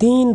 3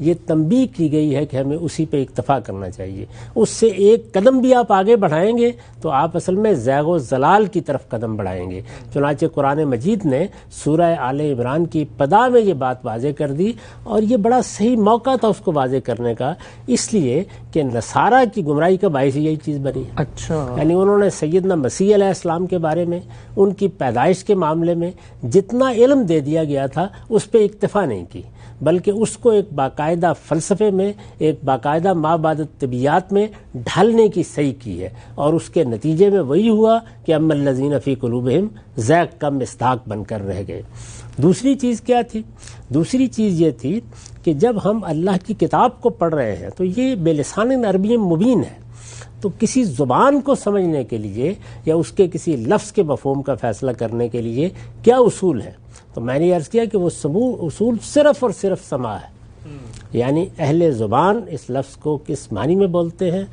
یہ تنبیہ کی گئی ہے کہ ہمیں اسی پہ اکتفا کرنا چاہیے. اس سے ایک قدم بھی آپ آگے بڑھائیں گے تو آپ اصل میں زیغ و ضلال کی طرف قدم بڑھائیں گے. چنانچہ قرآن مجید نے سورہ آل عمران کی ابتدا میں یہ بات واضح کر دی، اور یہ بڑا صحیح موقع تھا اس کو واضح کرنے کا، اس لیے کہ نصارہ کی گمراہی کا باعث یہی چیز بنی. اچھا، یعنی انہوں نے سیدنا مسیح علیہ السلام کے بارے میں، ان کی پیدائش کے معاملے میں جتنا علم دے دیا گیا تھا اس پہ اکتفا نہیں کی، بلکہ اس کو ایک باقاعدہ فلسفے میں، ایک باقاعدہ ما بعد طبیعیات میں ڈھالنے کی صحیح کی ہے، اور اس کے نتیجے میں وہی ہوا کہ اما الذین فی قلوبہم زیغ کا مصداق بن کر رہ گئے. دوسری چیز کیا تھی؟ دوسری چیز یہ تھی کہ جب ہم اللہ کی کتاب کو پڑھ رہے ہیں تو یہ بلسان عربی مبین ہے، تو کسی زبان کو سمجھنے کے لیے یا اس کے کسی لفظ کے مفہوم کا فیصلہ کرنے کے لیے کیا اصول ہے؟ تو میں نے عرض کیا کہ وہ اصول صرف اور صرف سماع ہے. یعنی اہل زبان اس لفظ کو کس معنی میں بولتے ہیں،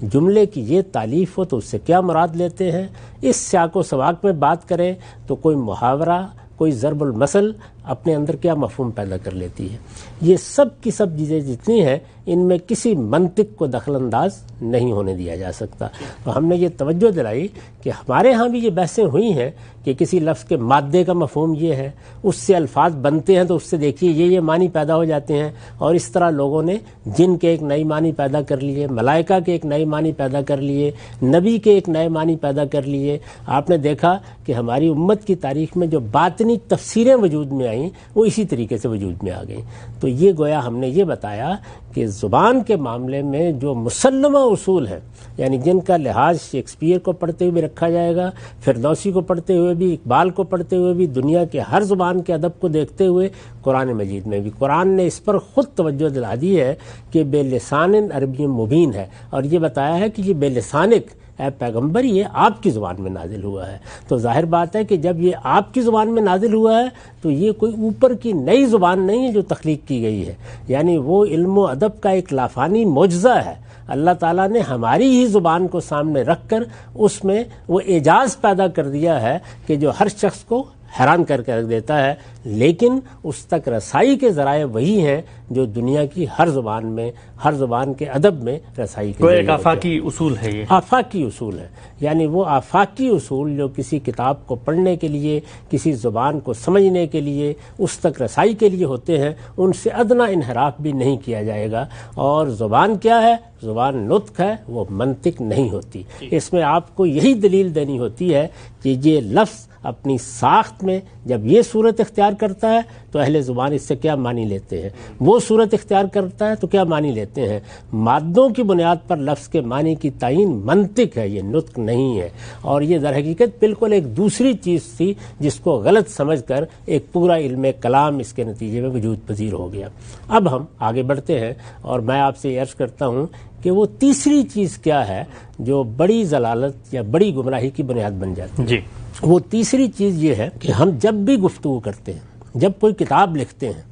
جملے کی یہ تعلیف ہو تو اس سے کیا مراد لیتے ہیں، اس سیاق و سباق میں بات کریں تو کوئی محاورہ، کوئی ضرب المثل اپنے اندر کیا مفہوم پیدا کر لیتی ہے. یہ سب کی سب چیزیں جتنی ہیں ان میں کسی منطق کو دخل انداز نہیں ہونے دیا جا سکتا. تو ہم نے یہ توجہ دلائی کہ ہمارے ہاں بھی یہ بحثیں ہوئی ہیں کہ کسی لفظ کے مادے کا مفہوم یہ ہے، اس سے الفاظ بنتے ہیں تو اس سے دیکھیے یہ معنی پیدا ہو جاتے ہیں، اور اس طرح لوگوں نے جن کے ایک نئی معنی پیدا کر لیے، ملائکہ کے ایک نئی معنی پیدا کر لیے، نبی کے ایک نئے معنی پیدا کر لیے. آپ نے دیکھا کہ ہماری امت کی تاریخ میں جو باطنی تفسیریں وجود میں آئیں وہ اسی طریقے سے وجود میں آ گئیں. تو یہ گویا ہم نے یہ بتایا کہ زبان کے معاملے میں جو مسلمہ اصول ہیں، یعنی جن کا لحاظ شیکسپیئر کو پڑھتے ہوئے بھی رکھا جائے گا، فردوسی کو پڑھتے ہوئے بھی، اقبال کو پڑھتے ہوئے بھی، دنیا کے ہر زبان کے ادب کو دیکھتے ہوئے قرآن مجید میں بھی قرآن نے اس پر خود توجہ دلا دی ہے کہ بے لسان عربی مبین ہے، اور یہ بتایا ہے کہ یہ بے لسانک اے پیغمبر یہ آپ کی زبان میں نازل ہوا ہے. تو ظاہر بات ہے کہ جب یہ آپ کی زبان میں نازل ہوا ہے تو یہ کوئی اوپر کی نئی زبان نہیں ہے جو تخلیق کی گئی ہے، یعنی وہ علم و ادب کا ایک لافانی معجزہ ہے. اللہ تعالیٰ نے ہماری ہی زبان کو سامنے رکھ کر اس میں وہ اعجاز پیدا کر دیا ہے کہ جو ہر شخص کو حیران کر کے رکھ دیتا ہے، لیکن اس تک رسائی کے ذرائع وہی ہیں جو دنیا کی ہر زبان میں، ہر زبان کے ادب میں رسائی کے ایک آفاقی اصول ہے. یہ آفاقی اصول ہے، یعنی وہ آفاقی اصول جو کسی کتاب کو پڑھنے کے لیے، کسی زبان کو سمجھنے کے لیے، اس تک رسائی کے لیے ہوتے ہیں، ان سے ادنا انحراف بھی نہیں کیا جائے گا. اور زبان کیا ہے؟ زبان نطق ہے، وہ منطق نہیں ہوتی. اس میں آپ کو یہی دلیل دینی ہوتی ہے کہ یہ لفظ اپنی ساخت میں جب یہ صورت اختیار کرتا ہے تو اہل زبان اس سے کیا معنی لیتے ہیں، وہ صورت اختیار کرتا ہے تو کیا معنی لیتے ہیں. مادوں کی بنیاد پر لفظ کے معنی کی تعین منطق ہے، یہ نطق نہیں ہے. اور یہ در حقیقت بالکل ایک دوسری چیز تھی جس کو غلط سمجھ کر ایک پورا علم کلام اس کے نتیجے میں وجود پذیر ہو گیا. اب ہم آگے بڑھتے ہیں اور میں آپ سے عرض کرتا ہوں کہ وہ تیسری چیز کیا ہے جو بڑی ضلالت یا بڑی گمراہی کی بنیاد بن جاتی ہے. جی، وہ تیسری چیز یہ ہے کہ ہم جب بھی گفتگو کرتے ہیں، جب کوئی کتاب لکھتے ہیں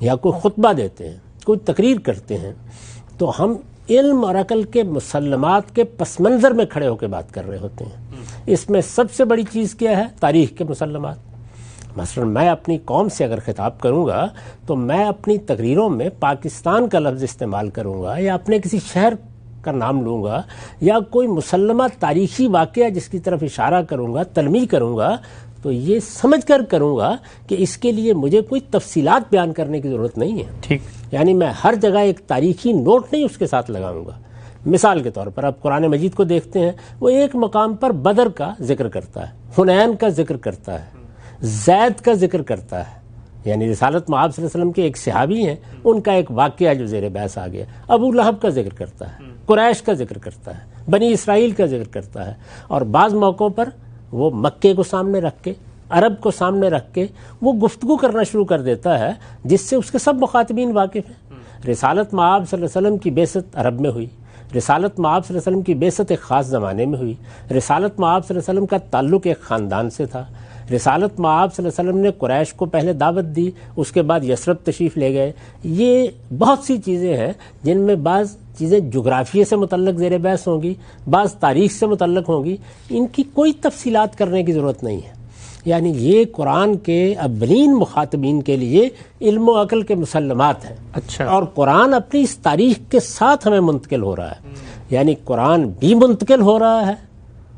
یا کوئی خطبہ دیتے ہیں، کوئی تقریر کرتے ہیں، تو ہم علم اور عقل کے مسلمات کے پس منظر میں کھڑے ہو کے بات کر رہے ہوتے ہیں. اس میں سب سے بڑی چیز کیا ہے؟ تاریخ کے مسلمات. مثلا میں اپنی قوم سے اگر خطاب کروں گا تو میں اپنی تقریروں میں پاکستان کا لفظ استعمال کروں گا، یا اپنے کسی شہر کا نام لوں گا، یا کوئی مسلمہ تاریخی واقعہ جس کی طرف اشارہ کروں گا، تلمیح کروں گا، تو یہ سمجھ کر کروں گا کہ اس کے لیے مجھے کوئی تفصیلات بیان کرنے کی ضرورت نہیں ہے. ٹھیک، یعنی میں ہر جگہ ایک تاریخی نوٹ نہیں اس کے ساتھ لگاؤں گا. مثال کے طور پر آپ قرآن مجید کو دیکھتے ہیں، وہ ایک مقام پر بدر کا ذکر کرتا ہے، حنین کا ذکر کرتا ہے، زید کا ذکر کرتا ہے. یعنی رسالت مآب صلی اللہ علیہ وسلم کے ایک صحابی ہیں، ان کا ایک واقعہ جو زیر بحث آ گیا. ابو لہب کا ذکر کرتا ہے، قریش کا ذکر کرتا ہے، بنی اسرائیل کا ذکر کرتا ہے. اور بعض موقعوں پر وہ مکے کو سامنے رکھ کے، عرب کو سامنے رکھ کے وہ گفتگو کرنا شروع کر دیتا ہے جس سے اس کے سب مخاطبین واقف ہیں. رسالت مآب صلی اللہ علیہ وسلم کی بعثت عرب میں ہوئی، رسالت مآب صلی اللہ علیہ وسلم کی بعثت ایک خاص زمانے میں ہوئی، رسالت مآب صلی اللہ علیہ وسلم کا تعلق ایک خاندان سے تھا، رسالت مآب صلی اللہ علیہ وسلم نے قریش کو پہلے دعوت دی، اس کے بعد یثرب تشریف لے گئے. یہ بہت سی چیزیں ہیں جن میں بعض چیزیں جغرافیے سے متعلق زیر بحث ہوں گی، بعض تاریخ سے متعلق ہوں گی. ان کی کوئی تفصیلات کرنے کی ضرورت نہیں ہے. یعنی یہ قرآن کے اولین مخاطبین کے لیے علم و عقل کے مسلمات ہیں. اچھا. اور قرآن اپنی اس تاریخ کے ساتھ ہمیں منتقل ہو رہا ہے. یعنی قرآن بھی منتقل ہو رہا ہے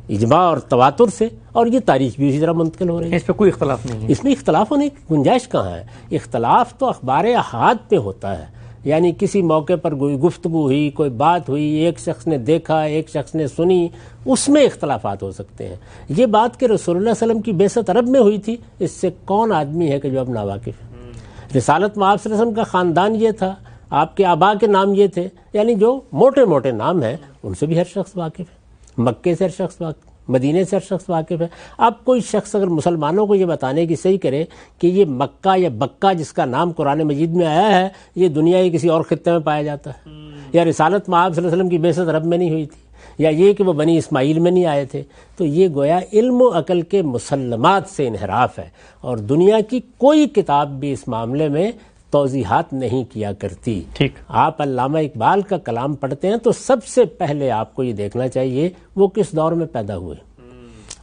اجماع اور تواتر سے، اور یہ تاریخ بھی اسی طرح منتقل ہو رہی ہے. اس پہ کوئی اختلاف نہیں ہے. اس میں اختلاف ہونے کی گنجائش کہاں ہے؟ اختلاف تو اخبار احاد پہ ہوتا ہے. یعنی کسی موقع پر کوئی گفتگو ہوئی، کوئی بات ہوئی، ایک شخص نے دیکھا، ایک شخص نے سنی، اس میں اختلافات ہو سکتے ہیں. یہ بات کہ رسول اللہ صلی اللہ علیہ وسلم کی بعثت عرب میں ہوئی تھی، اس سے کون آدمی ہے کہ جو اب ناواقف ہے؟ رسالت میں آپ صلی اللہ علیہ وسلم کا خاندان یہ تھا، آپ کے آبا کے نام یہ تھے، یعنی جو موٹے موٹے نام ہیں ان سے بھی ہر شخص واقف ہے. مکے سے ہر شخص واقف، مدینے سے ہر شخص واقف ہے. اب کوئی شخص اگر مسلمانوں کو یہ بتانے کی صحیح کرے کہ یہ مکہ یا بکہ جس کا نام قرآن مجید میں آیا ہے یہ دنیا کے کسی اور خطے میں پایا جاتا ہے، یا رسالت میں آپ صلی اللہ علیہ وسلم کی بعثت عرب میں نہیں ہوئی تھی، یا یہ کہ وہ بنی اسماعیل میں نہیں آئے تھے، تو یہ گویا علم و عقل کے مسلمات سے انحراف ہے. اور دنیا کی کوئی کتاب بھی اس معاملے میں توضیحات نہیں کیا کرتی. ٹھیک. آپ علامہ اقبال کا کلام پڑھتے ہیں تو سب سے پہلے آپ کو یہ دیکھنا چاہیے وہ کس دور میں پیدا ہوئے.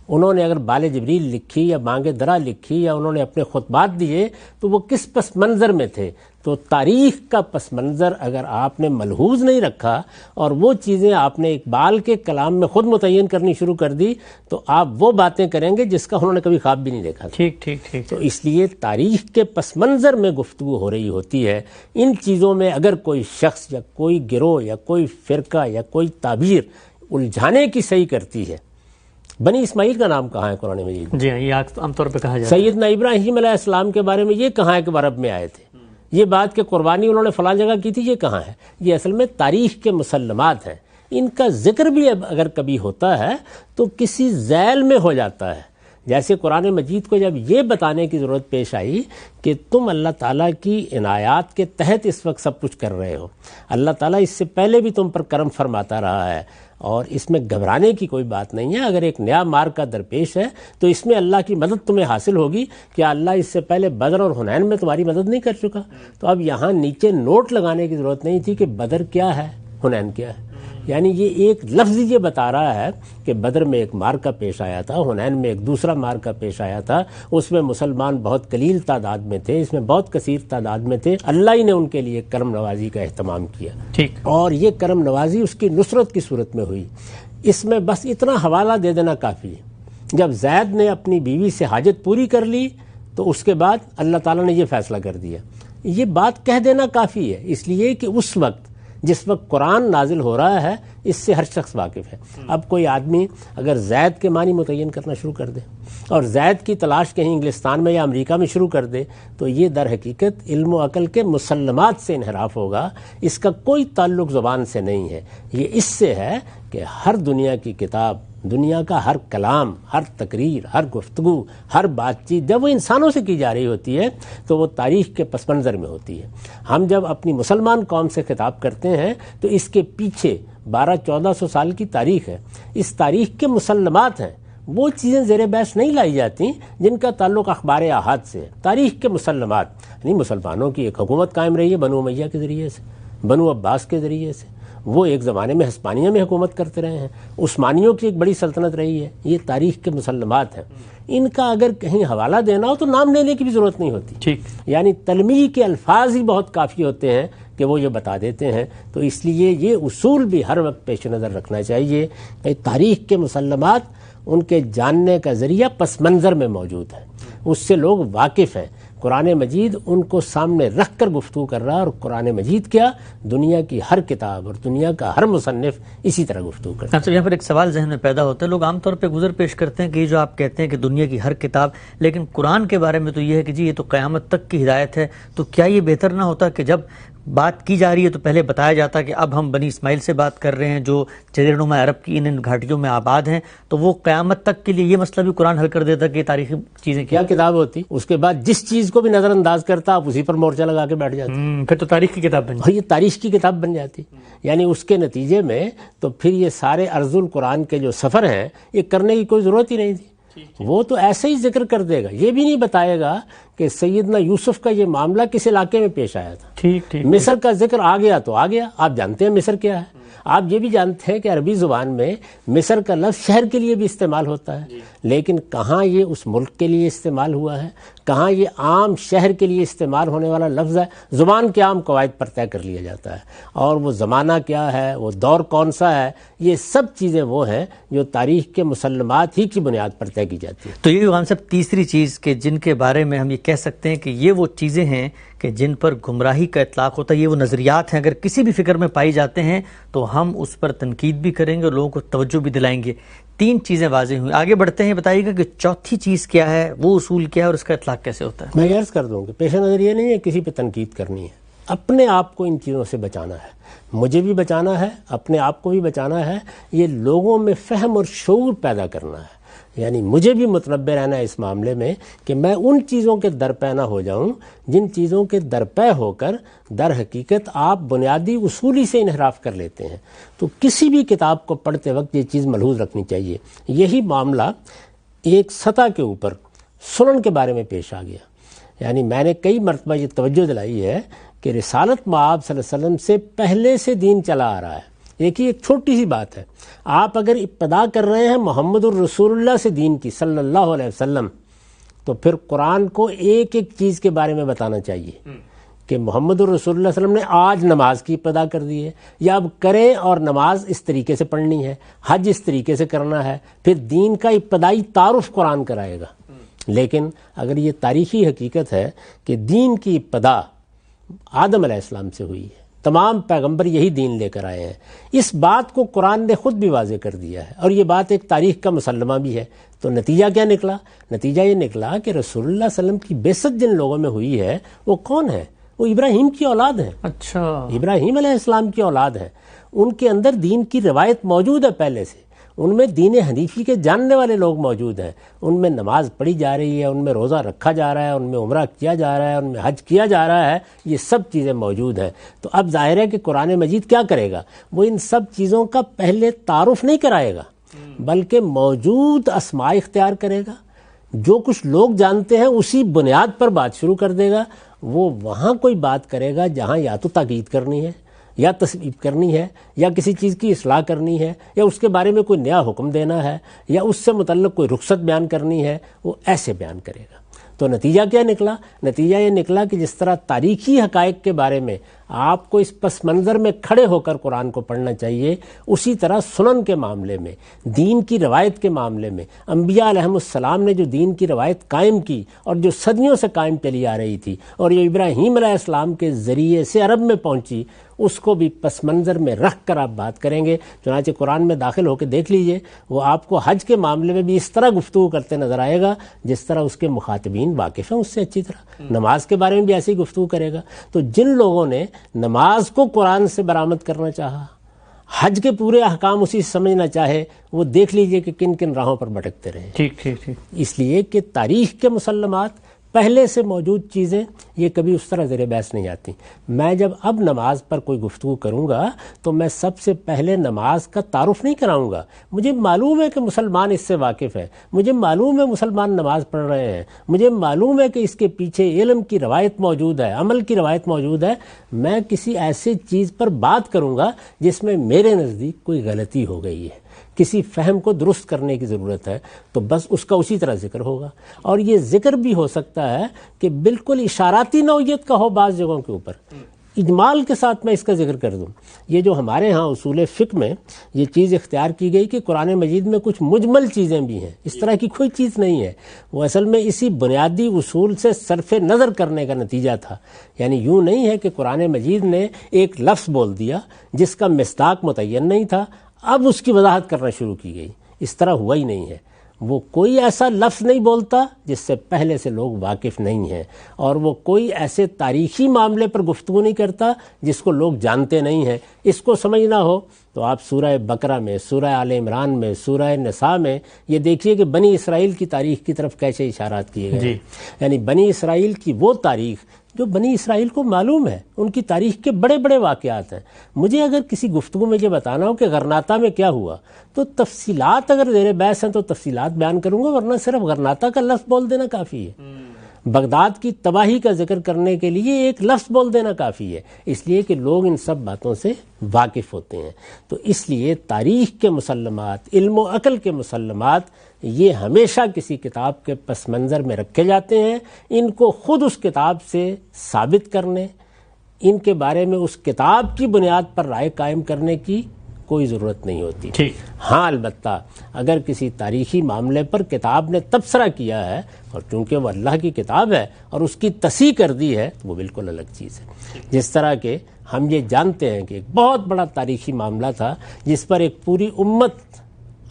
انہوں نے اگر بال جبریل لکھی یا بانگ درا لکھی یا انہوں نے اپنے خطبات دیے تو وہ کس پس منظر میں تھے. تو تاریخ کا پس منظر اگر آپ نے ملحوظ نہیں رکھا اور وہ چیزیں آپ نے اقبال کے کلام میں خود متعین کرنی شروع کر دی تو آپ وہ باتیں کریں گے جس کا انہوں نے کبھی خواب بھی نہیں دیکھا. ٹھیک ٹھیک ٹھیک. تو اس لیے تاریخ کے پس منظر میں گفتگو ہو رہی ہوتی ہے. ان چیزوں میں اگر کوئی شخص یا کوئی گروہ یا کوئی فرقہ یا کوئی تعبیر الجھانے کی صحیح کرتی ہے. بنی اسماعیل کا نام کہاں ہے قرآن مجید؟ جی ہاں، یہ عام طور پہ کہا جاتا ہے. سیدنا ابراہیم علیہ السلام کے بارے میں یہ کہاں ہے کہ وہ عرب میں آئے تھے؟ یہ بات کہ قربانی انہوں نے فلاں جگہ کی تھی، یہ کہاں ہے؟ یہ اصل میں تاریخ کے مسلمات ہیں. ان کا ذکر بھی اگر کبھی ہوتا ہے تو کسی ذیل میں ہو جاتا ہے. جیسے قرآن مجید کو جب یہ بتانے کی ضرورت پیش آئی کہ تم اللہ تعالیٰ کی عنایات کے تحت اس وقت سب کچھ کر رہے ہو، اللہ تعالیٰ اس سے پہلے بھی تم پر کرم فرماتا رہا ہے اور اس میں گھبرانے کی کوئی بات نہیں ہے. اگر ایک نیا مارکہ درپیش ہے تو اس میں اللہ کی مدد تمہیں حاصل ہوگی. کیا اللہ اس سے پہلے بدر اور حنین میں تمہاری مدد نہیں کر چکا؟ تو اب یہاں نیچے نوٹ لگانے کی ضرورت نہیں تھی کہ بدر کیا ہے، حنین کیا ہے. یعنی یہ ایک لفظ یہ بتا رہا ہے کہ بدر میں ایک مارکہ پیش آیا تھا، حنین میں ایک دوسرا مارکہ پیش آیا تھا، اس میں مسلمان بہت قلیل تعداد میں تھے، اس میں بہت کثیر تعداد میں تھے. اللہ ہی نے ان کے لیے کرم نوازی کا اہتمام کیا. ٹھیک. اور یہ کرم نوازی اس کی نصرت کی صورت میں ہوئی. اس میں بس اتنا حوالہ دے دینا کافی ہے. جب زید نے اپنی بیوی سے حاجت پوری کر لی تو اس کے بعد اللہ تعالیٰ نے یہ فیصلہ کر دیا. یہ بات کہہ دینا کافی ہے، اس لیے کہ اس وقت جس وقت قرآن نازل ہو رہا ہے اس سے ہر شخص واقف ہے. اب کوئی آدمی اگر زید کے معنی متعین کرنا شروع کر دے اور زید کی تلاش کہیں انگلستان میں یا امریکہ میں شروع کر دے تو یہ در حقیقت علم و عقل کے مسلمات سے انحراف ہوگا. اس کا کوئی تعلق زبان سے نہیں ہے، یہ اس سے ہے کہ ہر دنیا کی کتاب، دنیا کا ہر کلام، ہر تقریر، ہر گفتگو، ہر بات چیت جب وہ انسانوں سے کی جا رہی ہوتی ہے تو وہ تاریخ کے پس منظر میں ہوتی ہے. ہم جب اپنی مسلمان قوم سے خطاب کرتے ہیں تو اس کے پیچھے 1200-1400 سال کی تاریخ ہے. اس تاریخ کے مسلمات ہیں، وہ چیزیں زیر بحث نہیں لائی جاتی جن کا تعلق اخبار احاد سے ہے. تاریخ کے مسلمات یعنی مسلمانوں کی ایک حکومت قائم رہی ہے بنو امیہ کے ذریعے سے، بنو عباس کے ذریعے سے. وہ ایک زمانے میں ہسپانیہ میں حکومت کرتے رہے ہیں، عثمانیوں کی ایک بڑی سلطنت رہی ہے. یہ تاریخ کے مسلمات ہیں. ان کا اگر کہیں حوالہ دینا ہو تو نام لینے کی بھی ضرورت نہیں ہوتی. ٹھیک. یعنی تلمیح کے الفاظ ہی بہت کافی ہوتے ہیں کہ وہ یہ بتا دیتے ہیں. تو اس لیے یہ اصول بھی ہر وقت پیش نظر رکھنا چاہیے کہ تاریخ کے مسلمات ان کے جاننے کا ذریعہ پس منظر میں موجود ہے، اس سے لوگ واقف ہیں. قرآن مجید ان کو سامنے رکھ کر گفتگو کر رہا ہے، اور قرآن مجید کیا دنیا کی ہر کتاب اور دنیا کا ہر مصنف اسی طرح گفتگو کرتا ہے. یہاں پر ایک سوال ذہن میں پیدا ہوتا ہے. لوگ عام طور پہ گزر پیش کرتے ہیں کہ یہ جو آپ کہتے ہیں کہ دنیا کی ہر کتاب، لیکن قرآن کے بارے میں تو یہ ہے کہ جی یہ تو قیامت تک کی ہدایت ہے. تو کیا یہ بہتر نہ ہوتا کہ جب بات کی جا رہی ہے تو پہلے بتایا جاتا کہ اب ہم بنی اسماعیل سے بات کر رہے ہیں جو جزیرہ نما عرب کی ان گھاٹیوں میں آباد ہیں، تو وہ قیامت تک کے لیے یہ مسئلہ بھی قرآن حل کر دیتا کہ یہ تاریخی چیزیں کیا کتاب ہوتی. اس کے بعد جس چیز کو بھی نظر انداز کرتا آپ اسی پر مورچہ لگا کے بیٹھ جاتے. پھر تو تاریخ کی کتاب بن جاتی. یہ تاریخ کی کتاب بن جاتی. یعنی اس کے نتیجے میں تو پھر یہ سارے ارض القرآن کے جو سفر ہیں یہ کرنے کی کوئی ضرورت ہی نہیں تھی. وہ تو ایسے ہی ذکر کر دے گا، یہ بھی نہیں بتائے گا کہ سیدنا یوسف کا یہ معاملہ کس علاقے میں پیش آیا تھا. ٹھیک ٹھیک. مصر کا ذکر آ گیا تو آ گیا، آپ جانتے ہیں مصر کیا ہے. آپ یہ بھی جانتے ہیں کہ عربی زبان میں مصر کا لفظ شہر کے لیے بھی استعمال ہوتا ہے، لیکن کہاں یہ اس ملک کے لیے استعمال ہوا ہے، کہاں یہ عام شہر کے لیے استعمال ہونے والا لفظ ہے؟ زبان کے عام قواعد پر طے کر لیا جاتا ہے، اور وہ زمانہ کیا ہے، وہ دور کون سا ہے، یہ سب چیزیں وہ ہیں جو تاریخ کے مسلمات ہی کی بنیاد پر طے کی جاتی ہیں۔ تو یہ غلام صاحب تیسری چیز کہ جن کے بارے میں ہم یہ کہہ سکتے ہیں کہ یہ وہ چیزیں ہیں کہ جن پر گمراہی کا اطلاق ہوتا ہے، یہ وہ نظریات ہیں، اگر کسی بھی فکر میں پائی جاتے ہیں تو ہم اس پر تنقید بھی کریں گے اور لوگوں کو توجہ بھی دلائیں گے۔ 3 چیزیں واضح ہوئیں، آگے بڑھتے ہیں، بتائیے گا کہ چوتھی چیز کیا ہے، وہ اصول کیا ہے اور اس کا اطلاق کیسے ہوتا ہے؟ میں عرض کر دوں کہ پیش نظر یہ نہیں ہے کسی پہ تنقید کرنی ہے، اپنے آپ کو ان چیزوں سے بچانا ہے، مجھے بھی بچانا ہے، اپنے آپ کو بھی بچانا ہے، یہ لوگوں میں فہم اور شعور پیدا کرنا ہے، یعنی مجھے بھی متنبہ رہنا ہے اس معاملے میں کہ میں ان چیزوں کے درپے نہ ہو جاؤں جن چیزوں کے درپے ہو کر در حقیقت آپ بنیادی اصولی سے انحراف کر لیتے ہیں۔ تو کسی بھی کتاب کو پڑھتے وقت یہ چیز ملحوظ رکھنی چاہیے۔ یہی معاملہ ایک سطح کے اوپر سنن کے بارے میں پیش آ گیا، یعنی میں نے کئی مرتبہ یہ توجہ دلائی ہے کہ رسالت مآب صلی اللہ علیہ وسلم سے پہلے سے دین چلا آ رہا ہے۔ ایک چھوٹی سی بات ہے، آپ اگر ابتدا کر رہے ہیں محمد الرسول اللہ سے دین کی صلی اللہ علیہ وسلم، تو پھر قرآن کو ایک ایک چیز کے بارے میں بتانا چاہیے کہ محمد الرسول اللہ صلی اللہ علیہ وسلم نے آج نماز کی ابتدا کر دی ہے، یا اب کریں اور نماز اس طریقے سے پڑھنی ہے، حج اس طریقے سے کرنا ہے، پھر دین کا ابتدائی تعارف قرآن کرائے گا۔ لیکن اگر یہ تاریخی حقیقت ہے کہ دین کی ابتدا آدم علیہ السلام سے ہوئی ہے، تمام پیغمبر یہی دین لے کر آئے ہیں، اس بات کو قرآن نے خود بھی واضح کر دیا ہے، اور یہ بات ایک تاریخ کا مسلمہ بھی ہے۔ تو نتیجہ کیا نکلا؟ نتیجہ یہ نکلا کہ رسول اللہ صلی اللہ علیہ وسلم کی بعثت جن لوگوں میں ہوئی ہے وہ کون ہے؟ وہ ابراہیم کی اولاد ہیں۔ اچھا، ابراہیم علیہ السلام کی اولاد ہیں، ان کے اندر دین کی روایت موجود ہے پہلے سے، ان میں دین حنیفی کے جاننے والے لوگ موجود ہیں، ان میں نماز پڑھی جا رہی ہے، ان میں روزہ رکھا جا رہا ہے، ان میں عمرہ کیا جا رہا ہے، ان میں حج کیا جا رہا ہے، یہ سب چیزیں موجود ہیں۔ تو اب ظاہر ہے کہ قرآن مجید کیا کرے گا؟ وہ ان سب چیزوں کا پہلے تعارف نہیں کرائے گا، بلکہ موجود اسماء اختیار کرے گا، جو کچھ لوگ جانتے ہیں اسی بنیاد پر بات شروع کر دے گا۔ وہ وہاں کوئی بات کرے گا جہاں یا تو تاکید کرنی ہے، یا تصویب کرنی ہے، یا کسی چیز کی اصلاح کرنی ہے، یا اس کے بارے میں کوئی نیا حکم دینا ہے، یا اس سے متعلق کوئی رخصت بیان کرنی ہے، وہ ایسے بیان کرے گا۔ تو نتیجہ کیا نکلا؟ نتیجہ یہ نکلا کہ جس طرح تاریخی حقائق کے بارے میں آپ کو اس پس منظر میں کھڑے ہو کر قرآن کو پڑھنا چاہیے، اسی طرح سنن کے معاملے میں، دین کی روایت کے معاملے میں انبیاء علیہم السلام نے جو دین کی روایت قائم کی اور جو صدیوں سے قائم چلی آ رہی تھی، اور یہ ابراہیم علیہ السلام کے ذریعے سے عرب میں پہنچی، اس کو بھی پس منظر میں رکھ کر آپ بات کریں گے۔ چنانچہ قرآن میں داخل ہو کے دیکھ لیجئے، وہ آپ کو حج کے معاملے میں بھی اس طرح گفتگو کرتے نظر آئے گا جس طرح اس کے مخاطبین واقف ہیں اس سے اچھی طرح۔ نماز کے بارے میں بھی ایسی گفتگو کرے گا۔ تو جن لوگوں نے نماز کو قرآن سے برآمد کرنا چاہا، حج کے پورے احکام اسی سے سمجھنا چاہے، وہ دیکھ لیجئے کہ کن کن راہوں پر بھٹکتے رہے۔ ٹھیک ٹھیک ٹھیک۔ اس لیے کہ تاریخ کے مسلمات، پہلے سے موجود چیزیں، یہ کبھی اس طرح زیر بحث نہیں آتی۔ میں جب اب نماز پر کوئی گفتگو کروں گا تو میں سب سے پہلے نماز کا تعارف نہیں کراؤں گا۔ مجھے معلوم ہے کہ مسلمان اس سے واقف ہے، مجھے معلوم ہے مسلمان نماز پڑھ رہے ہیں، مجھے معلوم ہے کہ اس کے پیچھے علم کی روایت موجود ہے، عمل کی روایت موجود ہے۔ میں کسی ایسے چیز پر بات کروں گا جس میں میرے نزدیک کوئی غلطی ہو گئی ہے، کسی فہم کو درست کرنے کی ضرورت ہے، تو بس اس کا اسی طرح ذکر ہوگا۔ اور یہ ذکر بھی ہو سکتا ہے کہ بالکل اشاراتی نوعیت کا ہو، بعض جگہوں کے اوپر اجمال کے ساتھ میں اس کا ذکر کر دوں۔ یہ جو ہمارے ہاں اصول فقہ میں یہ چیز اختیار کی گئی کہ قرآن مجید میں کچھ مجمل چیزیں بھی ہیں، اس طرح کی کوئی چیز نہیں ہے، وہ اصل میں اسی بنیادی اصول سے صرف نظر کرنے کا نتیجہ تھا۔ یعنی یوں نہیں ہے کہ قرآن مجید نے ایک لفظ بول دیا جس کا مصداق متعین نہیں تھا، اب اس کی وضاحت کرنا شروع کی گئی، اس طرح ہوا ہی نہیں ہے۔ وہ کوئی ایسا لفظ نہیں بولتا جس سے پہلے سے لوگ واقف نہیں ہیں، اور وہ کوئی ایسے تاریخی معاملے پر گفتگو نہیں کرتا جس کو لوگ جانتے نہیں ہیں۔ اس کو سمجھنا ہو تو آپ سورہ بقرہ میں، سورہ آل عمران میں، سورہ نساء میں یہ دیکھیے کہ بنی اسرائیل کی تاریخ کی طرف کیسے اشارات کیے گئے ہیں۔ یعنی بنی اسرائیل کی وہ تاریخ جو بنی اسرائیل کو معلوم ہے، ان کی تاریخ کے بڑے بڑے واقعات ہیں۔ مجھے اگر کسی گفتگو میں یہ بتانا ہو کہ غرناطہ میں کیا ہوا، تو تفصیلات اگر زیر بحث ہیں تو تفصیلات بیان کروں گا، ورنہ صرف غرناطہ کا لفظ بول دینا کافی ہے۔ بغداد کی تباہی کا ذکر کرنے کے لیے ایک لفظ بول دینا کافی ہے، اس لیے کہ لوگ ان سب باتوں سے واقف ہوتے ہیں۔ تو اس لیے تاریخ کے مسلمات، علم و عقل کے مسلمات، یہ ہمیشہ کسی کتاب کے پس منظر میں رکھے جاتے ہیں۔ ان کو خود اس کتاب سے ثابت کرنے، ان کے بارے میں اس کتاب کی بنیاد پر رائے قائم کرنے کی کوئی ضرورت نہیں ہوتی۔ ہاں البتہ اگر کسی تاریخی معاملے پر کتاب نے تبصرہ کیا ہے، اور چونکہ وہ اللہ کی کتاب ہے اور اس کی تصحیح کر دی ہے، تو وہ بالکل الگ چیز ہے۔ جس طرح کہ ہم یہ جانتے ہیں کہ ایک بہت بڑا تاریخی معاملہ تھا جس پر ایک پوری امت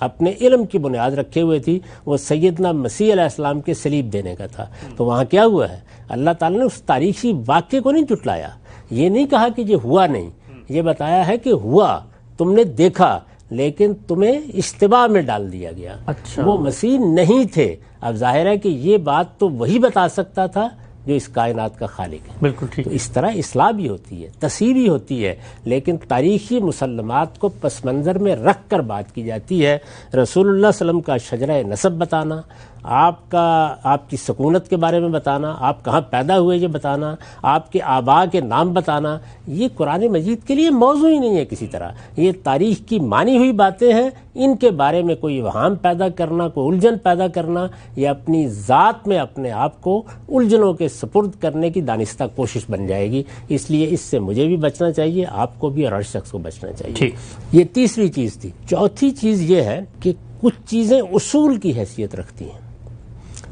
اپنے علم کی بنیاد رکھے ہوئے تھی، وہ سیدنا مسیح علیہ السلام کے صلیب دینے کا تھا۔ تو وہاں کیا ہوا ہے؟ اللہ تعالیٰ نے اس تاریخی واقعے کو نہیں جھٹلایا، یہ نہیں کہا کہ یہ ہوا نہیں، یہ بتایا ہے کہ ہوا، تم نے دیکھا، لیکن تمہیں اشتباہ میں ڈال دیا گیا۔ وہ مسیح نہیں تھے۔ اب ظاہر ہے کہ یہ بات تو وہی بتا سکتا تھا جو اس کائنات کا خالق ہے۔ بالکل ٹھیک۔ تو اس طرح اصلاح بھی ہوتی ہے، تصحیح بھی ہوتی ہے، لیکن تاریخی مسلمات کو پس منظر میں رکھ کر بات کی جاتی ہے۔ رسول اللہ صلی اللہ علیہ وسلم کا شجرہ نسب بتانا، آپ کی سکونت کے بارے میں بتانا، آپ کہاں پیدا ہوئے یہ بتانا، آپ کے آباء کے نام بتانا، یہ قرآن مجید کے لیے موضوع ہی نہیں ہے کسی طرح۔ یہ تاریخ کی مانی ہوئی باتیں ہیں، ان کے بارے میں کوئی وہام پیدا کرنا، کوئی الجھن پیدا کرنا، یہ اپنی ذات میں اپنے آپ کو الجھنوں کے سپرد کرنے کی دانستہ کوشش بن جائے گی۔ اس لیے اس سے مجھے بھی بچنا چاہیے، آپ کو بھی اور ہر شخص کو بچنا چاہیے۔ یہ تیسری چیز تھی۔ چوتھی چیز یہ ہے کہ کچھ چیزیں اصول کی حیثیت رکھتی ہیں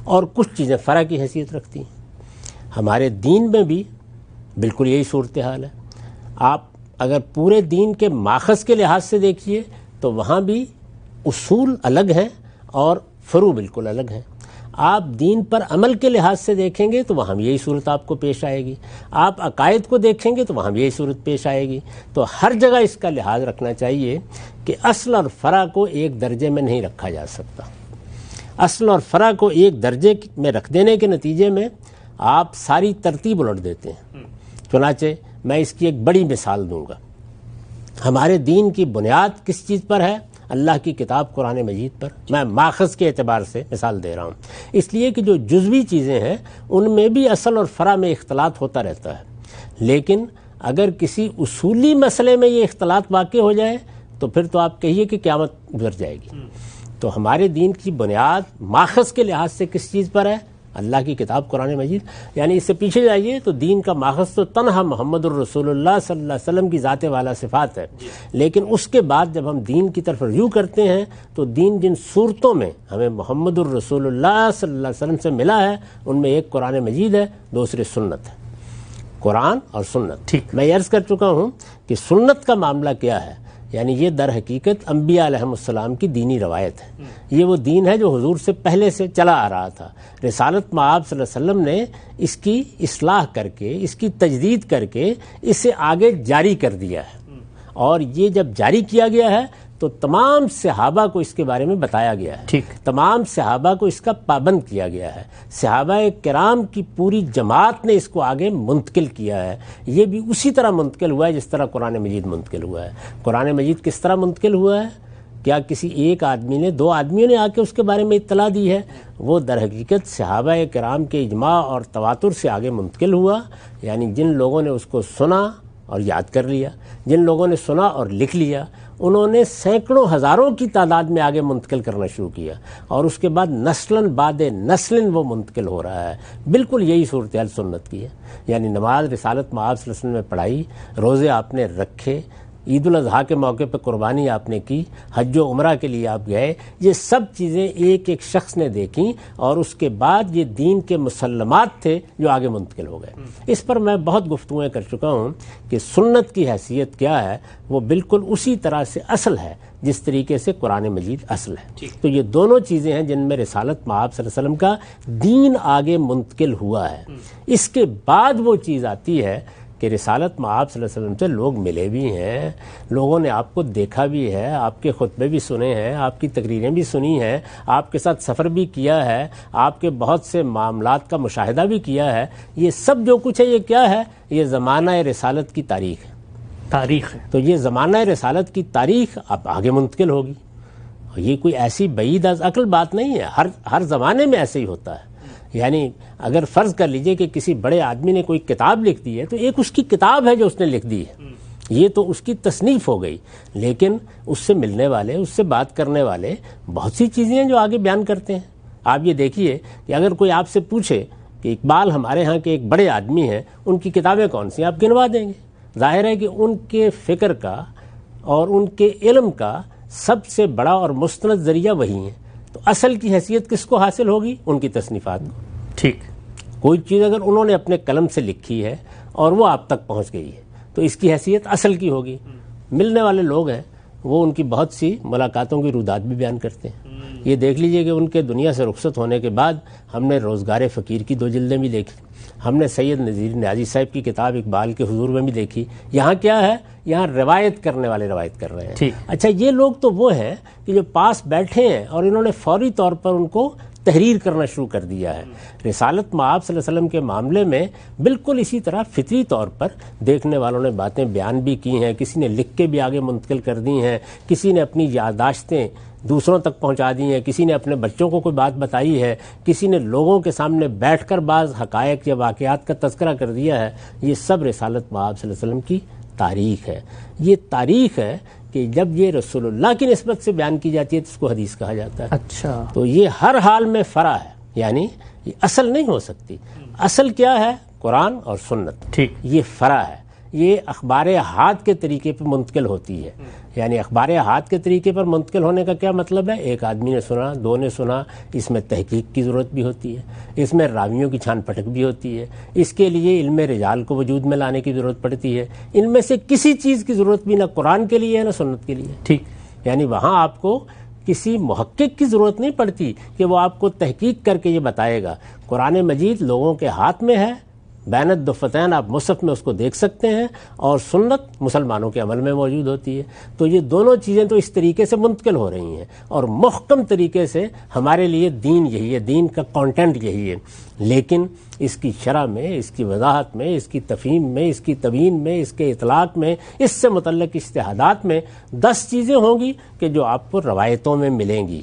اور کچھ چیزیں فرع کی حیثیت رکھتی ہیں۔ ہمارے دین میں بھی بالکل یہی صورتحال ہے۔ آپ اگر پورے دین کے ماخذ کے لحاظ سے دیکھیے تو وہاں بھی اصول الگ ہیں اور فروع بالکل الگ ہیں۔ آپ دین پر عمل کے لحاظ سے دیکھیں گے تو وہاں بھی یہی صورت آپ کو پیش آئے گی، آپ عقائد کو دیکھیں گے تو وہاں بھی یہی صورت پیش آئے گی۔ تو ہر جگہ اس کا لحاظ رکھنا چاہیے کہ اصل اور فرع کو ایک درجے میں نہیں رکھا جا سکتا۔ اصل اور فرع کو ایک درجے میں رکھ دینے کے نتیجے میں آپ ساری ترتیب الٹ دیتے ہیں۔ چنانچہ میں اس کی ایک بڑی مثال دوں گا۔ ہمارے دین کی بنیاد کس چیز پر ہے؟ اللہ کی کتاب قرآن مجید پر۔ میں ماخذ کے اعتبار سے مثال دے رہا ہوں، اس لیے کہ جو جزوی چیزیں ہیں ان میں بھی اصل اور فرع میں اختلاط ہوتا رہتا ہے، لیکن اگر کسی اصولی مسئلے میں یہ اختلاط واقع ہو جائے تو پھر تو آپ کہیے کہ قیامت گزر جائے گی۔ تو ہمارے دین کی بنیاد ماخذ کے لحاظ سے کس چیز پر ہے؟ اللہ کی کتاب قرآن مجید۔ یعنی اس سے پیچھے جائیے تو دین کا ماخذ تو تنہا محمد الرسول اللہ صلی اللہ علیہ وسلم کی ذات والا صفات ہے، لیکن اس کے بعد جب ہم دین کی طرف رجوع کرتے ہیں تو دین جن صورتوں میں ہمیں محمد الرسول اللہ صلی اللہ علیہ وسلم سے ملا ہے ان میں ایک قرآن مجید ہے، دوسری سنت ہے۔ قرآن اور سنت۔ میں عرض کر چکا ہوں کہ سنت کا معاملہ کیا ہے، یعنی یہ در حقیقت انبیاء علیہ السلام کی دینی روایت ہے۔ یہ وہ دین ہے جو حضور سے پہلے سے چلا آ رہا تھا۔ رسالت مآب صلی اللہ علیہ وسلم نے اس کی اصلاح کر کے، اس کی تجدید کر کے اسے آگے جاری کر دیا ہے، اور یہ جب جاری کیا گیا ہے تو تمام صحابہ کو اس کے بارے میں بتایا گیا ہے، تمام صحابہ کو اس کا پابند کیا گیا ہے، صحابہ کرام کی پوری جماعت نے اس کو آگے منتقل کیا ہے۔ یہ بھی اسی طرح منتقل ہوا ہے جس طرح قرآن مجید منتقل ہوا ہے۔ قرآن مجید کس طرح منتقل ہوا ہے؟ کیا کسی ایک آدمی نے، دو آدمیوں نے آ کے اس کے بارے میں اطلاع دی ہے؟ وہ در حقیقت صحابہ کرام کے اجماع اور تواتر سے آگے منتقل ہوا، یعنی جن لوگوں نے اس کو سنا اور یاد کر لیا، جن لوگوں نے سنا اور لکھ لیا، انہوں نے سینکڑوں ہزاروں کی تعداد میں آگے منتقل کرنا شروع کیا، اور اس کے بعد نسلاً بعد نسلاً وہ منتقل ہو رہا ہے۔ بالکل یہی صورتحال سنت کی ہے، یعنی نماز رسالت مآب صلی اللہ علیہ وسلم میں پڑھائی، روزے آپ نے رکھے، عید الاضحیٰ کے موقع پہ قربانی آپ نے کی، حج و عمرہ کے لیے آپ گئے، یہ سب چیزیں ایک ایک شخص نے دیکھیں، اور اس کے بعد یہ دین کے مسلمات تھے جو آگے منتقل ہو گئے۔ اس پر میں بہت گفتگویں کر چکا ہوں کہ سنت کی حیثیت کیا ہے، وہ بالکل اسی طرح سے اصل ہے جس طریقے سے قرآن مجید اصل ہے۔ تو یہ دونوں چیزیں ہیں جن میں رسالت مآب صلی اللہ علیہ وسلم کا دین آگے منتقل ہوا ہے۔ اس کے بعد وہ چیز آتی ہے کہ رسالت مآب صلی اللہ علیہ وسلم سے لوگ ملے بھی ہیں، لوگوں نے آپ کو دیکھا بھی ہے، آپ کے خطبے بھی سنے ہیں، آپ کی تقریریں بھی سنی ہیں، آپ کے ساتھ سفر بھی کیا ہے، آپ کے بہت سے معاملات کا مشاہدہ بھی کیا ہے۔ یہ سب جو کچھ ہے یہ کیا ہے؟ یہ زمانہ رسالت کی تاریخ ہے۔ تو یہ زمانہ رسالت کی تاریخ اب آگے منتقل ہوگی، اور یہ کوئی ایسی بعید از عقل بات نہیں ہے، ہر زمانے میں ایسے ہی ہوتا ہے۔ یعنی اگر فرض کر لیجئے کہ کسی بڑے آدمی نے کوئی کتاب لکھ دی ہے تو ایک اس کی کتاب ہے جو اس نے لکھ دی ہے، یہ تو اس کی تصنیف ہو گئی، لیکن اس سے ملنے والے، اس سے بات کرنے والے بہت سی چیزیں ہیں جو آگے بیان کرتے ہیں۔ آپ یہ دیکھیے کہ اگر کوئی آپ سے پوچھے کہ اقبال ہمارے ہاں کے ایک بڑے آدمی ہیں، ان کی کتابیں کون سی ہیں، آپ گنوا دیں گے۔ ظاہر ہے کہ ان کے فکر کا اور ان کے علم کا سب سے بڑا اور مستند ذریعہ وہی ہیں، تو اصل کی حیثیت کس کو حاصل ہوگی؟ ان کی تصنیفات کو۔ ٹھیک، کوئی چیز اگر انہوں نے اپنے قلم سے لکھی ہے اور وہ آپ تک پہنچ گئی ہے تو اس کی حیثیت اصل کی ہوگی۔ ملنے والے لوگ ہیں وہ ان کی بہت سی ملاقاتوں کی رودات بھی بیان کرتے ہیں۔ یہ دیکھ لیجئے کہ ان کے دنیا سے رخصت ہونے کے بعد ہم نے روزگار فقیر کی 2 جلدیں بھی دیکھی، ہم نے سید نذیر نیازی صاحب کی کتاب اقبال کے حضور میں بھی دیکھی۔ یہاں کیا ہے؟ یہاں روایت کرنے والے روایت کر رہے ہیں۔ اچھا، یہ لوگ تو وہ ہیں کہ جو پاس بیٹھے ہیں اور انہوں نے فوری طور پر ان کو تحریر کرنا شروع کر دیا ہے۔ رسالت مآب صلی اللہ علیہ وسلم کے معاملے میں بالکل اسی طرح فطری طور پر دیکھنے والوں نے باتیں بیان بھی کی ہیں، کسی نے لکھ کے بھی آگے منتقل کر دی ہیں، کسی نے اپنی یادداشتیں دوسروں تک پہنچا دی ہیں، کسی نے اپنے بچوں کو کوئی بات بتائی ہے، کسی نے لوگوں کے سامنے بیٹھ کر بعض حقائق یا واقعات کا تذکرہ کر دیا ہے۔ یہ سب رسالت مآب صلی اللہ علیہ وسلم کی تاریخ ہے۔ یہ تاریخ ہے کہ جب یہ رسول اللہ کی نسبت سے بیان کی جاتی ہے تو اس کو حدیث کہا جاتا ہے۔ اچھا، تو یہ ہر حال میں فرع ہے، یعنی یہ اصل نہیں ہو سکتی۔ اصل کیا ہے؟ قرآن اور سنت۔ ٹھیک، یہ فرع ہے، یہ اخبار احاد کے طریقے پر منتقل ہوتی ہے۔ یعنی اخبار احاد کے طریقے پر منتقل ہونے کا کیا مطلب ہے؟ ایک آدمی نے سنا، 2 نے سنا، اس میں تحقیق کی ضرورت بھی ہوتی ہے، اس میں راویوں کی چھان پھٹک بھی ہوتی ہے، اس کے لیے علم رجال کو وجود میں لانے کی ضرورت پڑتی ہے۔ ان میں سے کسی چیز کی ضرورت بھی نہ قرآن کے لیے ہے نہ سنت کے لیے۔ ٹھیک، یعنی وہاں آپ کو کسی محقق کی ضرورت نہیں پڑتی کہ وہ آپ کو تحقیق کر کے یہ بتائے گا۔ قرآن مجید لوگوں کے ہاتھ میں ہے، بین الدفتین، آپ مصحف میں اس کو دیکھ سکتے ہیں، اور سنت مسلمانوں کے عمل میں موجود ہوتی ہے۔ تو یہ دونوں چیزیں تو اس طریقے سے منتقل ہو رہی ہیں اور محکم طریقے سے ہمارے لیے دین یہی ہے، دین کا کانٹینٹ یہی ہے۔ لیکن اس کی شرح میں، اس کی وضاحت میں، اس کی تفہیم میں، اس کی تبیین میں، اس کے اطلاق میں، اس سے متعلق اجتہادات میں 10 چیزیں ہوں گی کہ جو آپ کو روایتوں میں ملیں گی۔